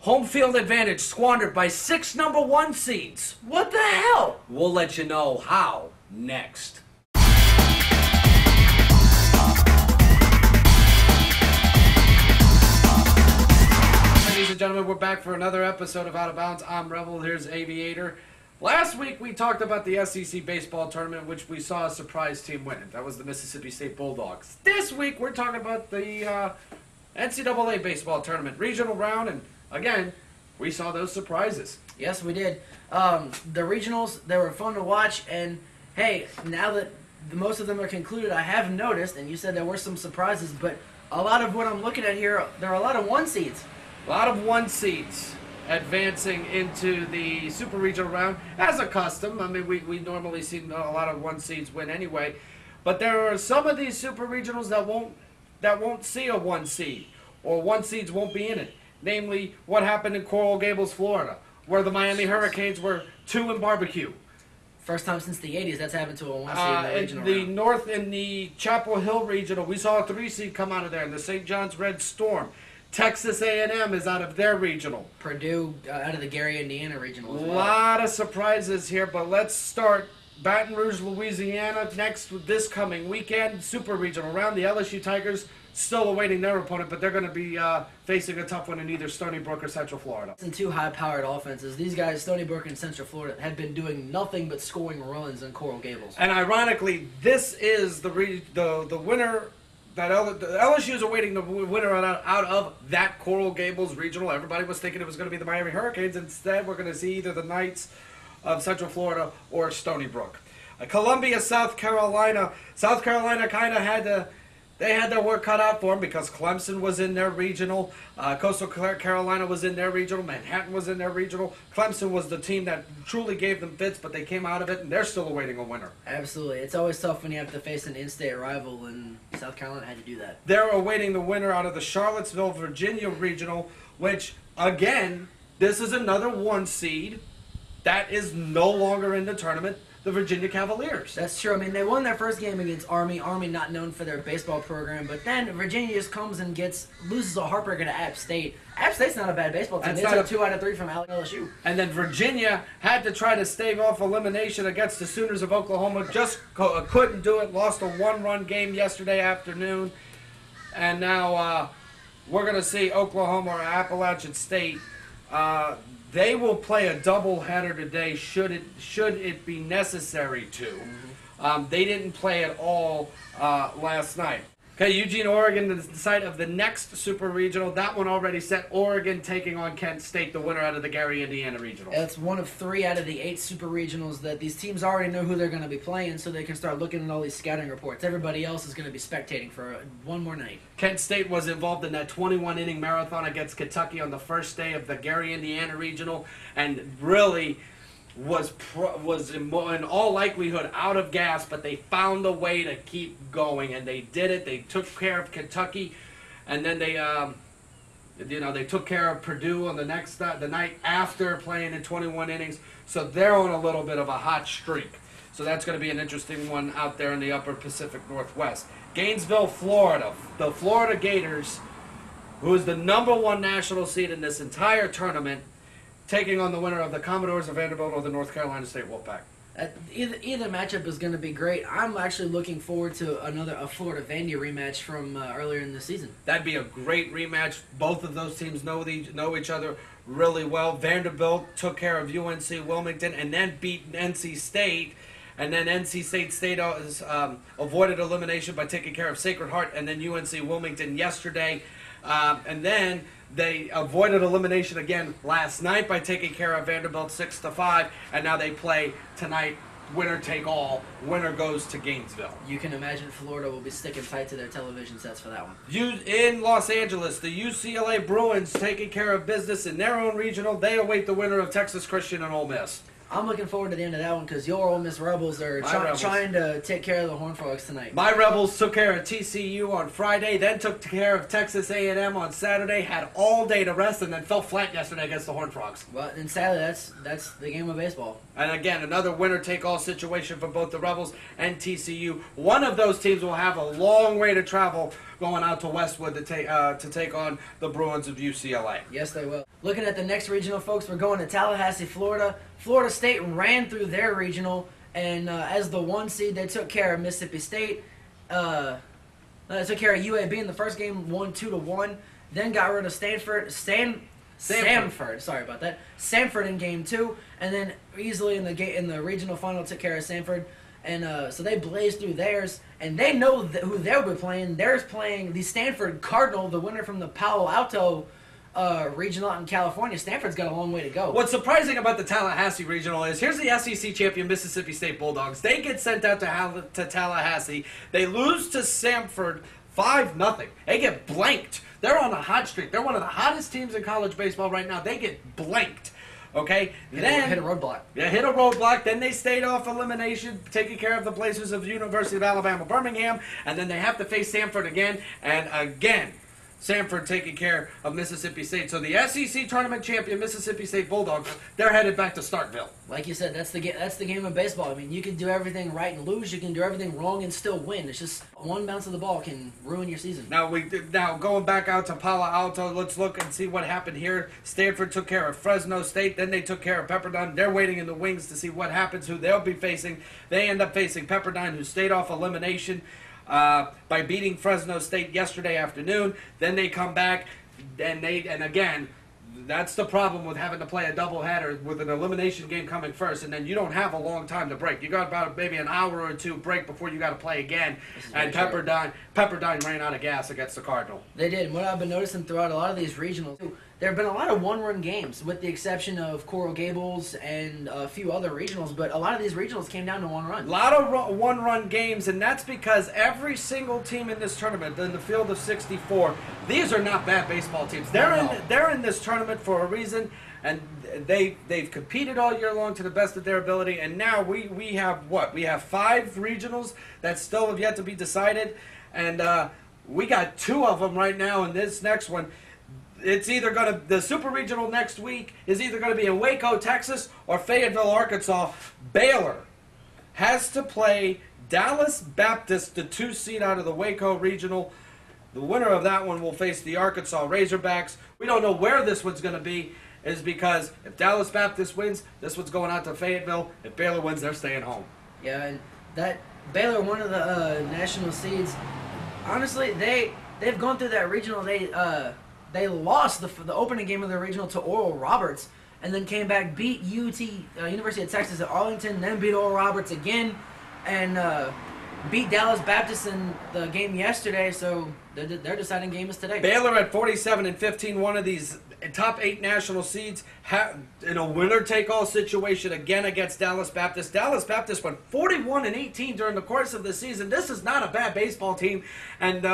Home field advantage squandered by 6 #1 seeds. What the hell? We'll let you know how next. Ladies and gentlemen, we're back for another episode of Out of Bounds. I'm Rebel, here's Aviator. Last week we talked about the SEC Baseball Tournament, which we saw a surprise team winning. That was the Mississippi State Bulldogs. This week we're talking about the NCAA Baseball Tournament regional round, and again, we saw those surprises. Yes, we did. The regionals, they were fun to watch, and hey, now that most of them are concluded, I have noticed, and you said there were some surprises, but a lot of what I'm looking at here, there are a lot of 1 seeds. A lot of 1 seeds advancing into the super regional round, as a custom. I mean, we normally see a lot of 1 seeds win anyway, but there are some of these super regionals that won't see a 1 seed, or 1 seeds won't be in it. Namely, what happened in Coral Gables, Florida, where the Miami Hurricanes were 2 in barbecue. First time since the 80s that's happened to a 1 seed in the regional round. North, in the Chapel Hill regional, we saw a 3 seed come out of there in the St. John's Red Storm. Texas A&M is out of their regional. Purdue out of the Gary, Indiana regional as well. A lot of surprises here, but let's start Baton Rouge, Louisiana next this coming weekend. Super regional round. The LSU Tigers still awaiting their opponent, but they're going to be facing a tough one in either Stony Brook or Central Florida. And 2 high-powered offenses. These guys, Stony Brook and Central Florida, had been doing nothing but scoring runs in Coral Gables. And ironically, this is the winner. The LSU is awaiting the winner out of that Coral Gables regional. Everybody was thinking it was going to be the Miami Hurricanes. Instead, we're going to see either the Knights of Central Florida or Stony Brook. Columbia, South Carolina. South Carolina kind of had their work cut out for them because Clemson was in their regional. Coastal Carolina was in their regional. Manhattan was in their regional. Clemson was the team that truly gave them fits, but they came out of it, and they're still awaiting a winner. Absolutely. It's always tough when you have to face an in-state rival, and South Carolina had to do that. They're awaiting the winner out of the Charlottesville, Virginia regional, which, again, this is another 1 seed that is no longer in the tournament. The Virginia Cavaliers. That's true. I mean, they won their first game against Army. Army not known for their baseball program, but then Virginia just comes and loses a heartbreaker to App State. App State's not a bad baseball team. They took 2 out of 3 from LSU. And then Virginia had to try to stave off elimination against the Sooners of Oklahoma. Just couldn't do it. Lost a 1-run game yesterday afternoon. And now we're going to see Oklahoma or Appalachian State. They will play a doubleheader today should it be necessary to. They didn't play at all last night. Okay, Eugene, Oregon is the site of the next Super Regional. That one already set. Oregon taking on Kent State, the winner out of the Gary, Indiana Regional. It's one of 3 out of the 8 Super Regionals that these teams already know who they're going to be playing, so they can start looking at all these scouting reports. Everybody else is going to be spectating for one more night. Kent State was involved in that 21-inning marathon against Kentucky on the first day of the Gary, Indiana Regional, and really was in all likelihood out of gas, but they found a way to keep going, and they did it. They took care of Kentucky, and then they took care of Purdue on the night after playing in 21 innings. So they're on a little bit of a hot streak. So that's going to be an interesting one out there in the upper Pacific Northwest. Gainesville, Florida. The Florida Gators, who is the #1 national seed in this entire tournament, taking on the winner of the Commodores of Vanderbilt or the North Carolina State Wolfpack. Either matchup is going to be great. I'm actually looking forward to a Florida Vandy rematch from earlier in the season. That'd be a great rematch. Both of those teams know each other really well. Vanderbilt took care of UNC Wilmington and then beat NC State. And then NC State avoided elimination by taking care of Sacred Heart and then UNC Wilmington yesterday. And then they avoided elimination again last night by taking care of Vanderbilt 6-5, and now they play tonight. Winner take all. Winner goes to Gainesville. You can imagine Florida will be sticking tight to their television sets for that one. In Los Angeles, the UCLA Bruins taking care of business in their own regional. They await the winner of Texas Christian and Ole Miss. I'm looking forward to the end of that one because your Ole Miss Rebels are trying to take care of the Horned Frogs tonight. My Rebels took care of TCU on Friday, then took care of Texas A&M on Saturday, had all day to rest, and then fell flat yesterday against the Horned Frogs. Well, and sadly, that's the game of baseball. And again, another winner-take-all situation for both the Rebels and TCU. One of those teams will have a long way to travel going out to Westwood to take on the Bruins of UCLA. Yes, they will. Looking at the next regional, folks, we're going to Tallahassee, Florida. Florida State ran through their regional, and as the 1 seed, they took care of Mississippi State. They took care of UAB in the first game, won 2-1. Then got rid of Samford. Sorry about that. Samford in game 2, and then easily in the regional final took care of Samford. And so they blazed through theirs, and they know who they'll be playing. They're playing the Stanford Cardinal, the winner from the Palo Alto regional out in California. Stanford's got a long way to go. What's surprising about the Tallahassee regional is here's the SEC champion Mississippi State Bulldogs. They get sent out to Tallahassee. They lose to Samford 5-0. They get blanked. They're on a hot streak. They're one of the hottest teams in college baseball right now. They get blanked. Okay, hit a roadblock. Yeah, hit a roadblock. Then they stayed off elimination, taking care of the Blazers of the University of Alabama, Birmingham, and then they have to face Samford again, and again, Samford taking care of Mississippi State. So the SEC tournament champion Mississippi State Bulldogs, they're headed back to Starkville. Like you said, that's the game of baseball. I mean, you can do everything right and lose. You can do everything wrong and still win. It's just one bounce of the ball can ruin your season. Now going back out to Palo Alto, let's look and see what happened here. Stanford took care of Fresno State. Then they took care of Pepperdine. They're waiting in the wings to see what happens, who they'll be facing. They end up facing Pepperdine, who stayed off elimination by beating Fresno State yesterday afternoon. Then they come back, and again, that's the problem with having to play a doubleheader with an elimination game coming first, and then you don't have a long time to break. You got about maybe an hour or two break before you got to play again. And Pepperdine ran out of gas against the Cardinal. They did. And what I've been noticing throughout a lot of these regionals, there have been a lot of one-run games, with the exception of Coral Gables and a few other regionals, but a lot of these regionals came down to one run. A lot of one-run games, and that's because every single team in this tournament, in the field of 64, these are not bad baseball teams. They're in this tournament for a reason, and they've competed all year long to the best of their ability, and now we have what? We have 5 regionals that still have yet to be decided, and we got 2 of them right now in this next one. It's either the Super Regional next week is either going to be in Waco, Texas, or Fayetteville, Arkansas. Baylor has to play Dallas Baptist, the 2 seed out of the Waco Regional. The winner of that one will face the Arkansas Razorbacks. We don't know where this one's going to be, is because if Dallas Baptist wins, this one's going out to Fayetteville. If Baylor wins, they're staying home. Yeah, and that Baylor, one of the national seeds, honestly, they've gone through that regional. They lost the opening game of the regional to Oral Roberts, and then came back, beat University of Texas at Arlington, then beat Oral Roberts again, and beat Dallas Baptist in the game yesterday. So their deciding game is today. Baylor at 47-15, one of these top 8 national seeds, in a winner-take-all situation again against Dallas Baptist. Dallas Baptist went 41-18 during the course of the season. This is not a bad baseball team, and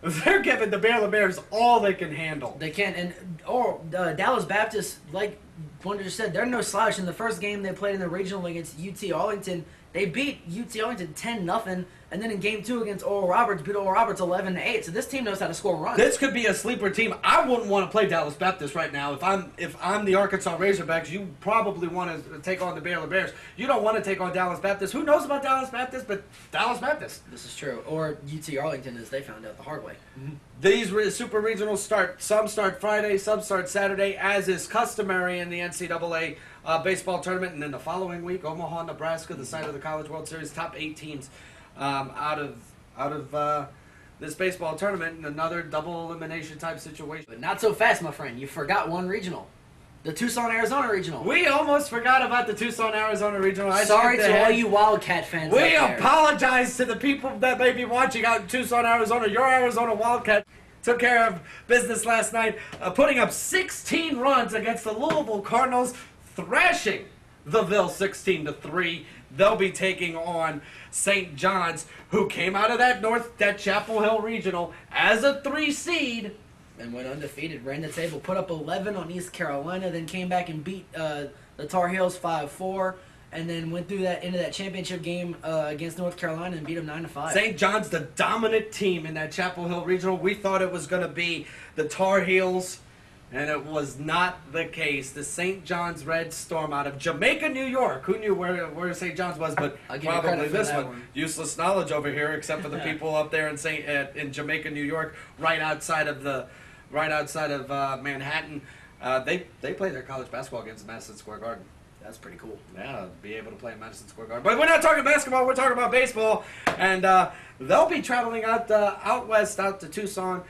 they're giving the Baylor Bears all they can handle. They can, and Dallas Baptist, like Wonder just said, they're no slouch. In the first game they played in the regional against UT Arlington, they beat UT Arlington 10-0, and then in game 2 against Oral Roberts, beat Oral Roberts 11-8. So this team knows how to score runs. This could be a sleeper team. I wouldn't want to play Dallas Baptist right now. If I'm the Arkansas Razorbacks, you probably want to take on the Baylor Bears. You don't want to take on Dallas Baptist. Who knows about Dallas Baptist? But Dallas Baptist. This is true. Or UT Arlington, as they found out the hard way. Mm-hmm. These super regionals start. Some start Friday, some start Saturday, as is customary in the NCAA baseball tournament. And then the following week, Omaha, Nebraska, the site of the College World Series, top 8 teams out of this baseball tournament, in another double elimination type situation. But not so fast, my friend. You forgot one regional. The Tucson, Arizona regional. We almost forgot about the Tucson, Arizona regional. Sorry to all you Wildcat fans out there. We apologize to the people that may be watching out in Tucson, Arizona. Your Arizona Wildcat took care of business last night, putting up 16 runs against the Louisville Cardinals, thrashing the Ville 16-3. They'll be taking on St. John's, who came out of that Chapel Hill regional as a 3 seed. And went undefeated, ran the table, put up 11 on East Carolina, then came back and beat the Tar Heels 5-4, and then went through into that championship game against North Carolina and beat them 9-5. St. John's, the dominant team in that Chapel Hill regional. We thought it was going to be the Tar Heels And it was not the case. The St. John's Red Storm out of Jamaica, New York. Who knew where St. John's was? But probably this one. Useless knowledge over here, except for the people up there in Jamaica, New York, right outside of Manhattan. They play their college basketball games at Madison Square Garden. That's pretty cool. Yeah, be able to play in Madison Square Garden. But we're not talking basketball. We're talking about baseball. And they'll be traveling out west, out to Tucson.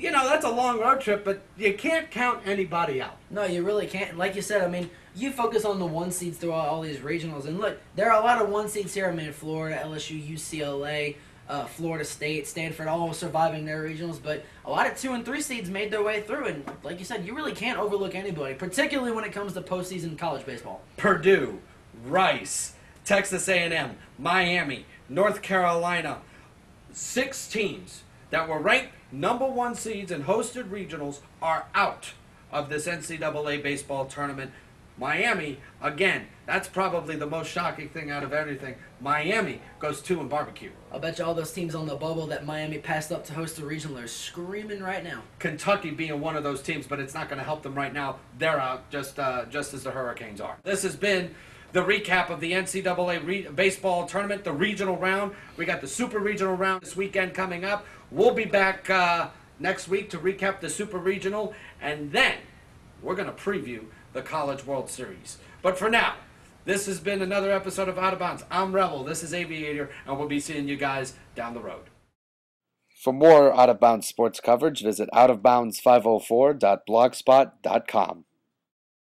That's a long road trip, but you can't count anybody out. No, you really can't. Like you said, I mean, you focus on the one seeds throughout all these regionals. And look, there are a lot of one seeds here. I mean, Florida, LSU, UCLA, Florida State, Stanford, all surviving their regionals. But a lot of 2 and 3 seeds made their way through. And like you said, you really can't overlook anybody, particularly when it comes to postseason college baseball. Purdue, Rice, Texas A&M, Miami, North Carolina, 6 teams that were ranked #1 seeds and hosted regionals are out of this NCAA baseball tournament. Miami, again, that's probably the most shocking thing out of everything. Miami goes 2 in barbecue. I'll bet you all those teams on the bubble that Miami passed up to host the regional are screaming right now. Kentucky being one of those teams, but it's not going to help them right now. They're out just as the Hurricanes are. This has been the recap of the NCAA baseball tournament, the regional round. We got the super regional round this weekend coming up. We'll be back next week to recap the super regional, and then we're going to preview the College World Series. But for now, this has been another episode of Out of Bounds. I'm Rebel, this is Aviator, and we'll be seeing you guys down the road. For more Out of Bounds sports coverage, visit outofbounds504.blogspot.com.